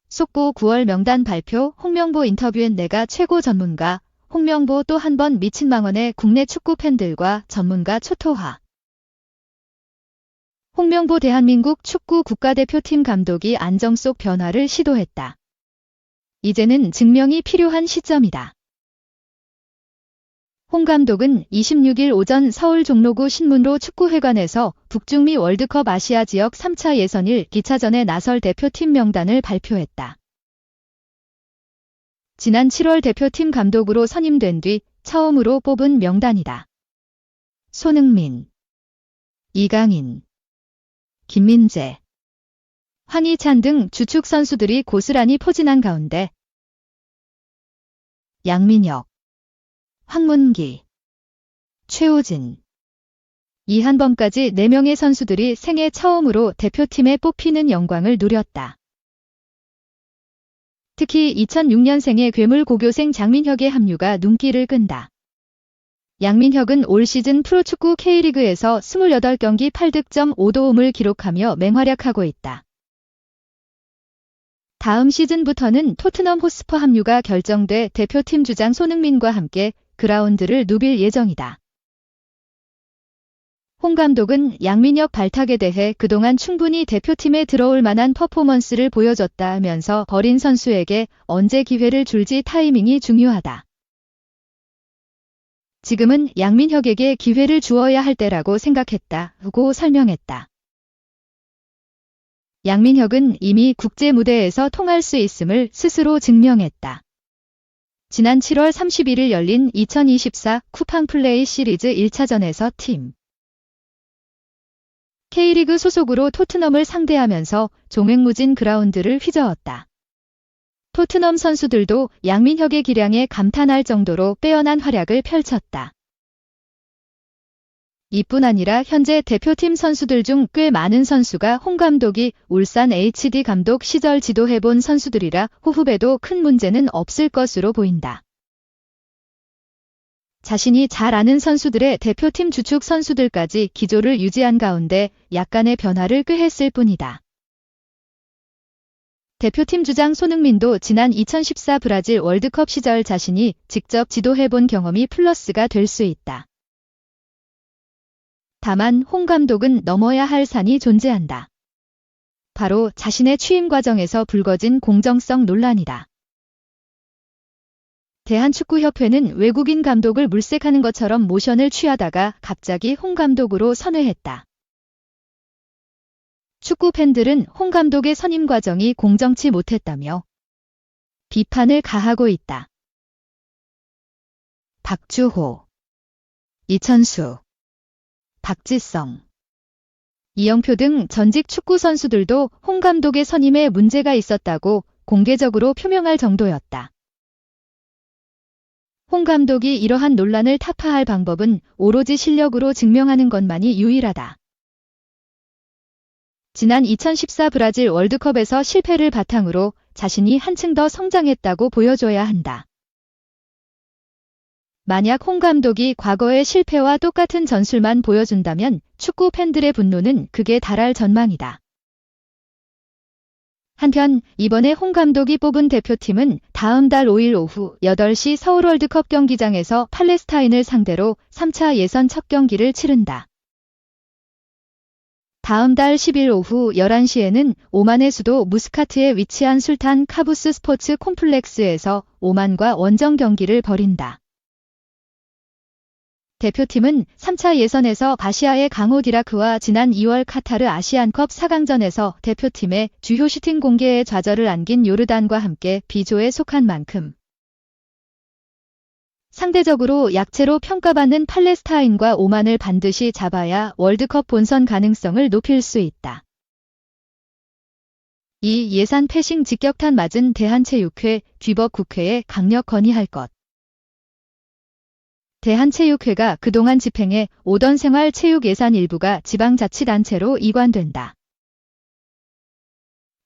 속보 9월 명단 발표. 홍명보 인터뷰엔 내가 최고 전문가. 홍명보 또 한 번 미친 망언에 국내 축구 팬들과 전문가 초토화. 홍명보 대한민국 축구 국가대표팀 감독이 안정 속 변화를 시도했다. 이제는 증명이 필요한 시점이다. 홍 감독은 26일 오전 서울 종로구 신문로 축구회관에서 북중미 월드컵 아시아 지역 3차 예선 1기차전에 나설 대표팀 명단을 발표했다. 지난 7월 대표팀 감독으로 선임된 뒤 처음으로 뽑은 명단이다. 손흥민, 이강인, 김민재, 황희찬 등 주축 선수들이 고스란히 포진한 가운데 양민혁, 황문기, 최우진, 이한범까지 4명의 선수들이 생애 처음으로 대표팀에 뽑히는 영광을 누렸다. 특히 2006년생의 괴물 고교생 장민혁의 합류가 눈길을 끈다. 양민혁은 올 시즌 프로축구 K리그에서 28경기 8득점 5도움을 기록하며 맹활약하고 있다. 다음 시즌부터는 토트넘 호스퍼 합류가 결정돼 대표팀 주장 손흥민과 함께 그라운드를 누빌 예정이다. 홍 감독은 양민혁 발탁에 대해 그동안 충분히 대표팀에 들어올 만한 퍼포먼스를 보여줬다 하면서 버린 선수에게 언제 기회를 줄지 타이밍이 중요하다. 지금은 양민혁에게 기회를 주어야 할 때라고 생각했다고 설명했다. 양민혁은 이미 국제 무대에서 통할 수 있음을 스스로 증명했다. 지난 7월 31일 열린 2024 쿠팡 플레이 시리즈 1차전에서 팀 K리그 소속으로 토트넘을 상대하면서 종횡무진 그라운드를 휘저었다. 토트넘 선수들도 양민혁의 기량에 감탄할 정도로 빼어난 활약을 펼쳤다. 이뿐 아니라 현재 대표팀 선수들 중 꽤 많은 선수가 홍 감독이 울산 HD 감독 시절 지도해본 선수들이라 호흡에도 큰 문제는 없을 것으로 보인다. 자신이 잘 아는 선수들의 대표팀 주축 선수들까지 기조를 유지한 가운데 약간의 변화를 꾀했을 뿐이다. 대표팀 주장 손흥민도 지난 2014 브라질 월드컵 시절 자신이 직접 지도해본 경험이 플러스가 될 수 있다. 다만 홍 감독은 넘어야 할 산이 존재한다. 바로 자신의 취임 과정에서 불거진 공정성 논란이다. 대한축구협회는 외국인 감독을 물색하는 것처럼 모션을 취하다가 갑자기 홍 감독으로 선회했다. 축구 팬들은 홍 감독의 선임 과정이 공정치 못했다며 비판을 가하고 있다. 박주호, 이천수, 박지성, 이영표 등 전직 축구 선수들도 홍 감독의 선임에 문제가 있었다고 공개적으로 표명할 정도였다. 홍 감독이 이러한 논란을 타파할 방법은 오로지 실력으로 증명하는 것만이 유일하다. 지난 2014 브라질 월드컵에서 실패를 바탕으로 자신이 한층 더 성장했다고 보여줘야 한다. 만약 홍 감독이 과거의 실패와 똑같은 전술만 보여준다면 축구 팬들의 분노는 극에 달할 전망이다. 한편 이번에 홍 감독이 뽑은 대표팀은 다음 달 5일 오후 8시 서울 월드컵 경기장에서 팔레스타인을 상대로 3차 예선 첫 경기를 치른다. 다음 달 10일 오후 11시에는 오만의 수도 무스카트에 위치한 술탄 카부스 스포츠 콤플렉스에서 오만과 원정 경기를 벌인다. 대표팀은 3차 예선에서 바시아의 강호 디라크와 지난 2월 카타르 아시안컵 4강전에서 대표팀의 주요 슈팅 공개에 좌절을 안긴 요르단과 함께 B조에 속한 만큼 상대적으로 약체로 평가받는 팔레스타인과 오만을 반드시 잡아야 월드컵 본선 가능성을 높일 수 있다. 이 예산 패싱 직격탄 맞은 대한체육회, 귀법국회에 강력 건의할 것. 대한체육회가 그동안 집행해 오던 생활체육 예산 일부가 지방자치단체로 이관된다.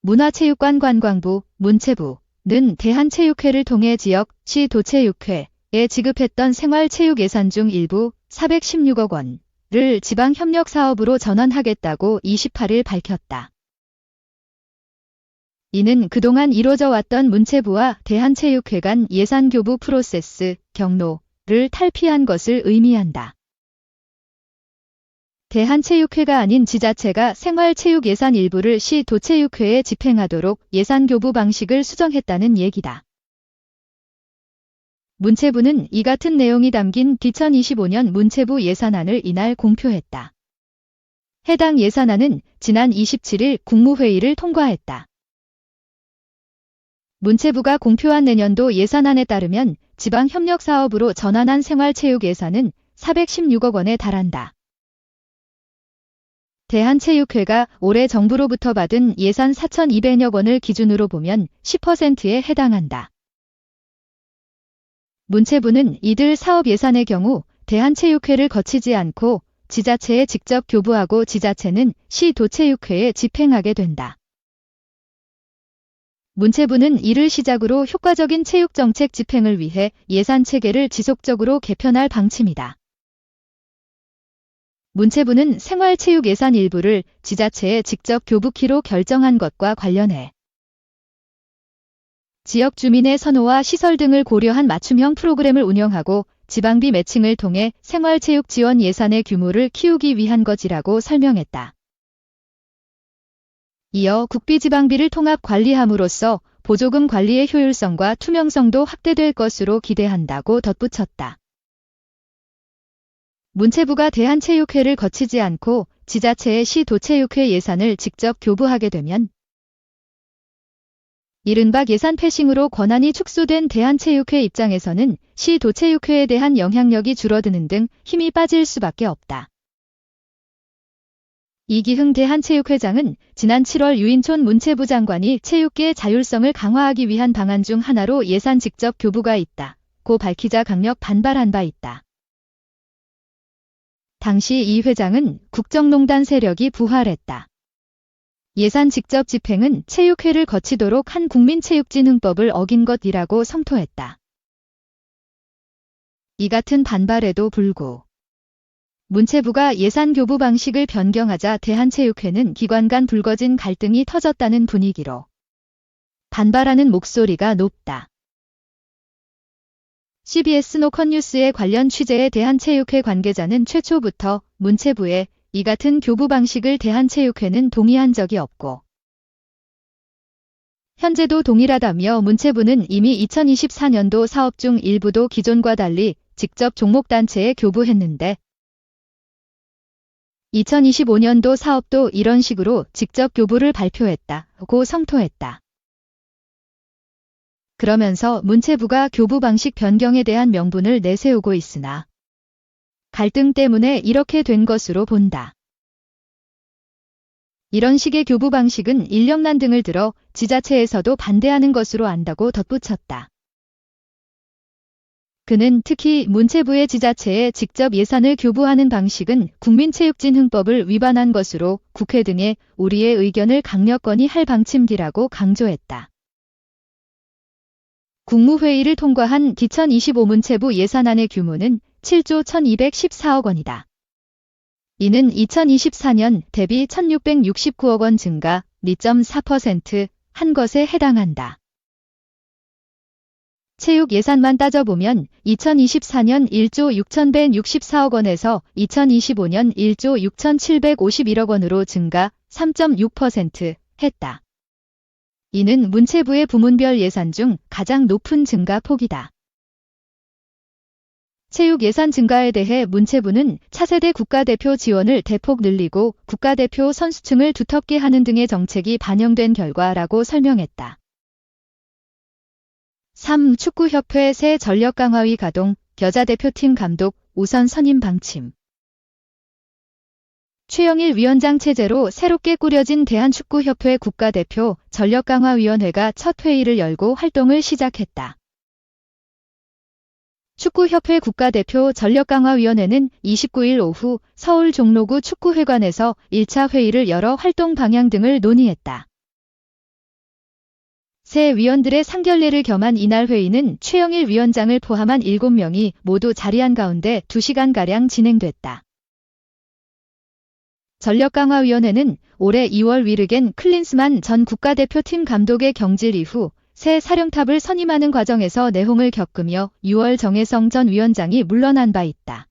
문화체육관 관광부, 문체부는 대한체육회를 통해 지역, 시 도체육회에 지급했던 생활체육 예산 중 일부 416억 원을 지방협력사업으로 전환하겠다고 28일 밝혔다. 이는 그동안 이뤄져 왔던 문체부와 대한체육회 간 예산교부 프로세스, 경로를 탈피한 것을 의미한다. 대한체육회가 아닌 지자체가 생활체육 예산 일부를 시 도체육회에 집행하도록 예산교부 방식을 수정했다는 얘기다. 문체부는 이 같은 내용이 담긴 2025년 문체부 예산안을 이날 공표했다. 해당 예산안은 지난 27일 국무회의를 통과했다. 문체부가 공표한 내년도 예산안에 따르면 지방협력사업으로 전환한 생활체육 예산은 416억 원에 달한다. 대한체육회가 올해 정부로부터 받은 예산 4,200여 원을 기준으로 보면 10%에 해당한다. 문체부는 이들 사업 예산의 경우 대한체육회를 거치지 않고 지자체에 직접 교부하고 지자체는 시 도체육회에 집행하게 된다. 문체부는 이를 시작으로 효과적인 체육정책 집행을 위해 예산 체계를 지속적으로 개편할 방침이다. 문체부는 생활체육 예산 일부를 지자체에 직접 교부키로 결정한 것과 관련해 지역 주민의 선호와 시설 등을 고려한 맞춤형 프로그램을 운영하고 지방비 매칭을 통해 생활체육 지원 예산의 규모를 키우기 위한 것이라고 설명했다. 이어 국비지방비를 통합 관리함으로써 보조금 관리의 효율성과 투명성도 확대될 것으로 기대한다고 덧붙였다. 문체부가 대한체육회를 거치지 않고 지자체의 시 도체육회 예산을 직접 교부하게 되면 이른바 예산 패싱으로 권한이 축소된 대한체육회 입장에서는 시 도체육회에 대한 영향력이 줄어드는 등 힘이 빠질 수밖에 없다. 이기흥 대한체육회장은 지난 7월 유인촌 문체부 장관이 체육계의 자율성을 강화하기 위한 방안 중 하나로 예산 직접 교부가 있다고 밝히자 강력 반발한 바 있다. 당시 이 회장은 국정농단 세력이 부활했다. 예산 직접 집행은 체육회를 거치도록 한 국민체육진흥법을 어긴 것이라고 성토했다. 이 같은 반발에도 불구 문체부가 예산 교부 방식을 변경하자 대한체육회는 기관 간 불거진 갈등이 터졌다는 분위기로 반발하는 목소리가 높다. CBS 노컷뉴스의 관련 취재에 대한체육회 관계자는 최초부터 문체부에 이 같은 교부 방식을 대한체육회는 동의한 적이 없고 현재도 동일하다며 문체부는 이미 2024년도 사업 중 일부도 기존과 달리 직접 종목단체에 교부했는데 2025년도 사업도 이런 식으로 직접 교부를 발표했다고 성토했다. 그러면서 문체부가 교부 방식 변경에 대한 명분을 내세우고 있으나 갈등 때문에 이렇게 된 것으로 본다. 이런 식의 교부 방식은 인력난 등을 들어 지자체에서도 반대하는 것으로 안다고 덧붙였다. 그는 특히 문체부의 지자체에 직접 예산을 교부하는 방식은 국민체육진흥법을 위반한 것으로 국회 등에 우리의 의견을 강력건의 할 방침이라고 강조했다. 국무회의를 통과한 2025 문체부 예산안의 규모는 7조 1214억 원이다. 이는 2024년 대비 1669억 원 증가 2.4%한 것에 해당한다. 체육 예산만 따져보면 2024년 1조 6164억 원에서 2025년 1조 6751억 원으로 증가 3.6% 했다. 이는 문체부의 부문별 예산 중 가장 높은 증가 폭이다. 체육 예산 증가에 대해 문체부는 차세대 국가대표 지원을 대폭 늘리고 국가대표 선수층을 두텁게 하는 등의 정책이 반영된 결과라고 설명했다. 3. 축구협회 새 전력강화위 가동, 여자대표팀 감독 우선 선임 방침. 최영일 위원장 체제로 새롭게 꾸려진 대한축구협회 국가대표 전력강화위원회가 첫 회의를 열고 활동을 시작했다. 축구협회 국가대표 전력강화위원회는 29일 오후 서울 종로구 축구회관에서 1차 회의를 열어 활동 방향 등을 논의했다. 새 위원들의 상견례를 겸한 이날 회의는 최영일 위원장을 포함한 7명이 모두 자리한 가운데 2시간가량 진행됐다. 전력강화위원회는 올해 2월 위르겐 클린스만 전 국가대표팀 감독의 경질 이후 새 사령탑을 선임하는 과정에서 내홍을 겪으며 6월 정혜성 전 위원장이 물러난 바 있다.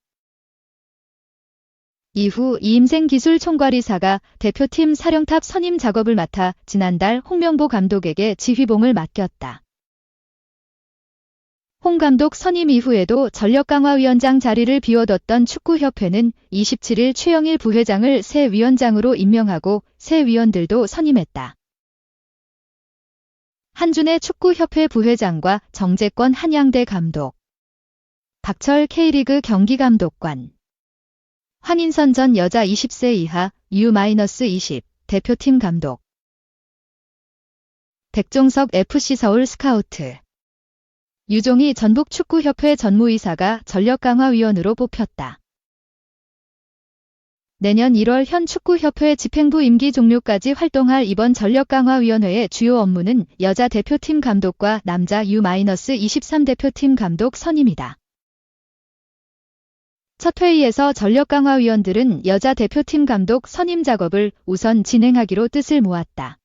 이후 이임생 기술총괄이사가 대표팀 사령탑 선임 작업을 맡아 지난달 홍명보 감독에게 지휘봉을 맡겼다. 홍 감독 선임 이후에도 전력강화위원장 자리를 비워뒀던 축구협회는 27일 최영일 부회장을 새 위원장으로 임명하고 새 위원들도 선임했다. 한준혜 축구협회 부회장과 정재권 한양대 감독, 박철 K리그 경기감독관, 황인선 전 여자 20세 이하 U-20 대표팀 감독, 백종석 FC 서울 스카우트, 유종희 전북축구협회 전무이사가 전력강화위원으로 뽑혔다. 내년 1월 현 축구협회 집행부 임기 종료까지 활동할 이번 전력강화위원회의 주요 업무는 여자 대표팀 감독과 남자 U-23 대표팀 감독 선임이다. 첫 회의에서 전력강화위원들은 여자 대표팀 감독 선임 작업을 우선 진행하기로 뜻을 모았다.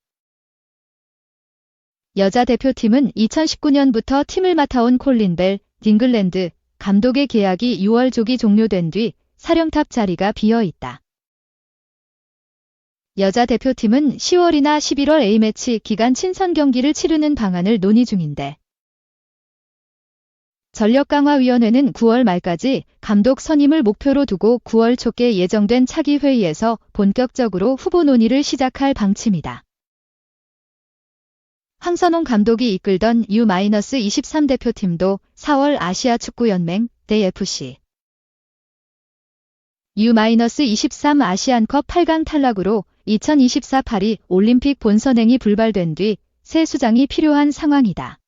여자 대표팀은 2019년부터 팀을 맡아온 콜린 벨, 딩글랜드 감독의 계약이 6월 조기 종료된 뒤 사령탑 자리가 비어 있다. 여자 대표팀은 10월이나 11월 A매치 기간 친선 경기를 치르는 방안을 논의 중인데 전력강화위원회는 9월 말까지 감독 선임을 목표로 두고 9월 초께 예정된 차기 회의에서 본격적으로 후보 논의를 시작할 방침이다. 황선홍 감독이 이끌던 U-23 대표팀도 4월 아시아축구연맹 대FC U-23 아시안컵 8강 탈락으로 2024 파리 올림픽 본선행이 불발된 뒤 새 수장이 필요한 상황이다.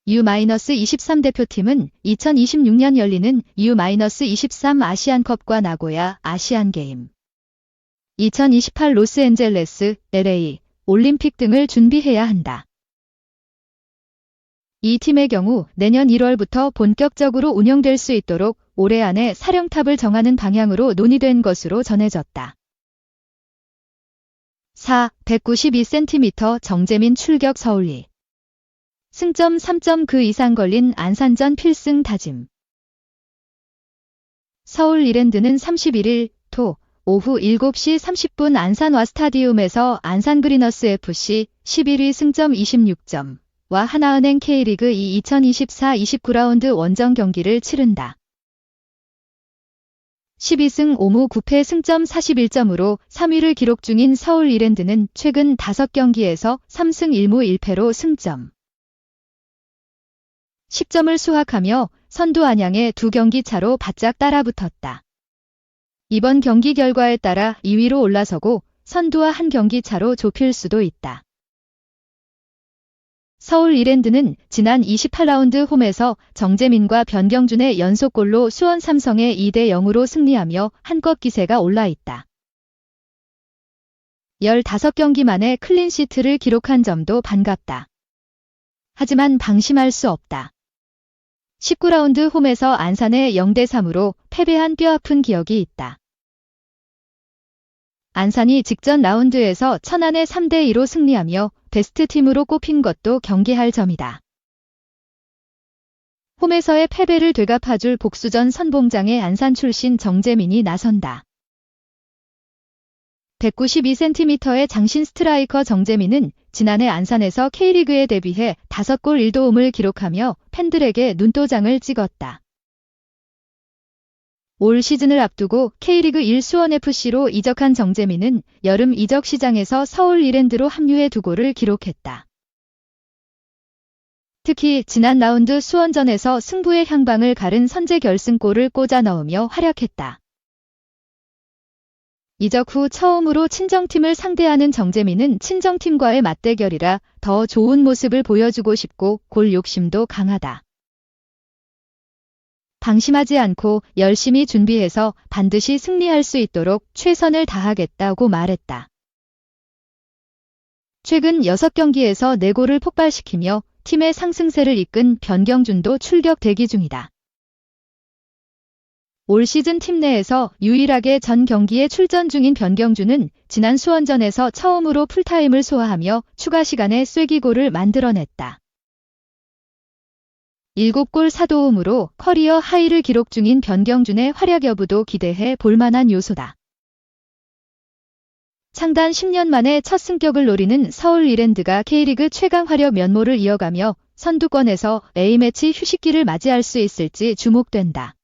U-23 대표팀은 2026년 열리는 U-23 아시안컵과 나고야 아시안게임, 2028 로스앤젤레스, LA 올림픽 등을 준비해야 한다. 이 팀의 경우 내년 1월부터 본격적으로 운영될 수 있도록 올해 안에 사령탑을 정하는 방향으로 논의된 것으로 전해졌다. 4. 192cm 정재민 출격 서울리. 승점 3점 그 이상 걸린 안산전 필승 다짐. 서울 이랜드는 31일 토 오후 7시 30분 안산 와스타디움에서 안산 그리너스 FC 11위 승점 26점와 하나은행 K리그 2 2024 29라운드 원정 경기를 치른다. 12승 5무 9패 승점 41점으로 3위를 기록 중인 서울 이랜드는 최근 5경기에서 3승 1무 1패로 승점 10점을 수확하며 선두 안양의 2경기 차로 바짝 따라붙었다. 이번 경기 결과에 따라 2위로 올라서고 선두와 1경기 차로 좁힐 수도 있다. 서울 이랜드는 지난 28라운드 홈에서 정재민과 변경준의 연속골로 수원 삼성에 2대0으로 승리하며 한껏 기세가 올라있다. 15경기 만에 클린시트를 기록한 점도 반갑다. 하지만 방심할 수 없다. 19라운드 홈에서 안산에 0대3으로 패배한 뼈아픈 기억이 있다. 안산이 직전 라운드에서 천안에 3대2로 승리하며 베스트 팀으로 꼽힌 것도 경계할 점이다. 홈에서의 패배를 되갚아줄 복수전 선봉장에 안산 출신 정재민이 나선다. 192cm의 장신 스트라이커 정재민은 지난해 안산에서 K리그에 데뷔해 5골 1도움을 기록하며 팬들에게 눈도장을 찍었다. 올 시즌을 앞두고 K리그 1 수원FC로 이적한 정재민은 여름 이적 시장에서 서울 이랜드로 합류해 2골을 기록했다. 특히 지난 라운드 수원전에서 승부의 향방을 가른 선제 결승골을 꽂아 넣으며 활약했다. 이적 후 처음으로 친정팀을 상대하는 정재민은 친정팀과의 맞대결이라 더 좋은 모습을 보여주고 싶고 골 욕심도 강하다. 방심하지 않고 열심히 준비해서 반드시 승리할 수 있도록 최선을 다하겠다고 말했다. 최근 6경기에서 4골을 폭발시키며 팀의 상승세를 이끈 변경준도 출격 대기 중이다. 올 시즌 팀 내에서 유일하게 전 경기에 출전 중인 변경주는 지난 수원전에서 처음으로 풀타임을 소화하며 추가 시간에 쐐기골을 만들어냈다. 7골 4도움으로 커리어 하이를 기록 중인 변경준의 활약 여부도 기대해 볼만한 요소다. 창단 10년 만에 첫 승격을 노리는 서울 이랜드가 K리그 최강 화력 면모를 이어가며 선두권에서 A매치 휴식기를 맞이할 수 있을지 주목된다.